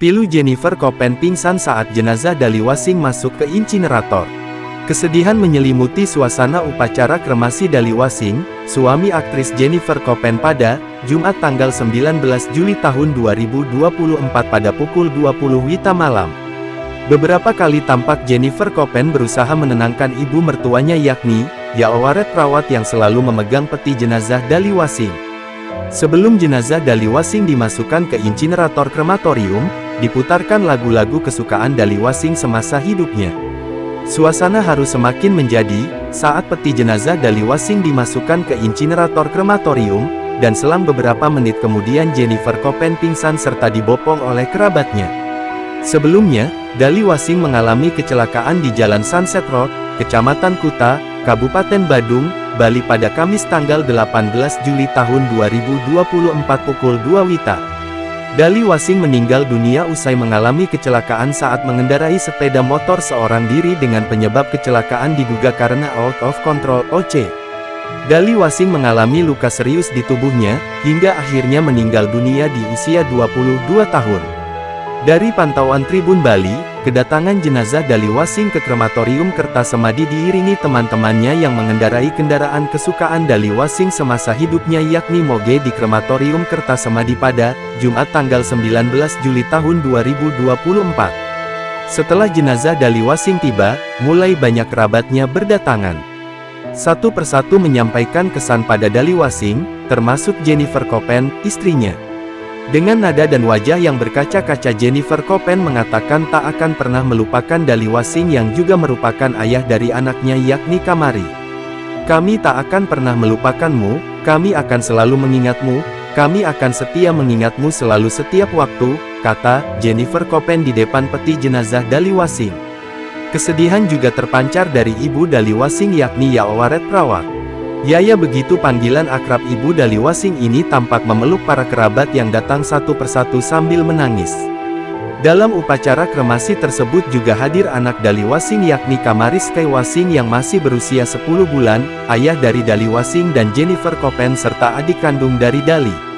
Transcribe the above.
Pilu Jennifer Copen pingsan saat jenazah Dali Wasing masuk ke insinerator. Kesedihan menyelimuti suasana upacara kremasi Dali Wasing, suami aktris Jennifer Copen pada Jumat tanggal 19 Juli tahun 2024 pada pukul 20 WITA malam. Beberapa kali tampak Jennifer Copen berusaha menenangkan ibu mertuanya yakni Yaowaret Prawat yang selalu memegang peti jenazah Dali Wasing. Sebelum jenazah Dali Wasing dimasukkan ke insinerator krematorium, diputarkan lagu-lagu kesukaan Dali Wasing semasa hidupnya. Suasana haru semakin menjadi saat peti jenazah Dali Wasing dimasukkan ke insinerator krematorium, dan selang beberapa menit kemudian Jennifer Copen pingsan serta dibopong oleh kerabatnya. Sebelumnya, Dali Wasing mengalami kecelakaan di Jalan Sunset Road, Kecamatan Kuta, Kabupaten Badung, Bali pada Kamis tanggal 18 Juli tahun 2024 pukul 2 WITA. Dali Wasing meninggal dunia usai mengalami kecelakaan saat mengendarai sepeda motor seorang diri dengan penyebab kecelakaan diduga karena out of control (OC). Dali Wasing mengalami luka serius di tubuhnya, hingga akhirnya meninggal dunia di usia 22 tahun. Dari pantauan Tribun Bali, kedatangan jenazah Dali Wasing ke krematorium Kertasemadi diiringi teman-temannya yang mengendarai kendaraan kesukaan Dali Wasing semasa hidupnya yakni moge di krematorium Kertasemadi pada Jumat tanggal 19 Juli tahun 2024. Setelah jenazah Dali Wasing tiba, mulai banyak kerabatnya berdatangan. Satu persatu menyampaikan kesan pada Dali Wasing, termasuk Jennifer Copen, istrinya. Dengan nada dan wajah yang berkaca-kaca Jennifer Copen mengatakan tak akan pernah melupakan Dali Wasing yang juga merupakan ayah dari anaknya yakni Kamari. "Kami tak akan pernah melupakanmu, kami akan selalu mengingatmu, kami akan setia mengingatmu selalu setiap waktu," kata Jennifer Copen di depan peti jenazah Dali Wasing. Kesedihan juga terpancar dari ibu Dali Wasing yakni Yaowaret Prawat. Yaya begitu panggilan akrab ibu Dali Wasing ini tampak memeluk para kerabat yang datang satu persatu sambil menangis. Dalam upacara kremasi tersebut juga hadir anak Dali Wasing yakni Kamari Sky Wasing yang masih berusia 10 bulan, ayah dari Dali Wasing dan Jennifer Copen serta adik kandung dari Dali.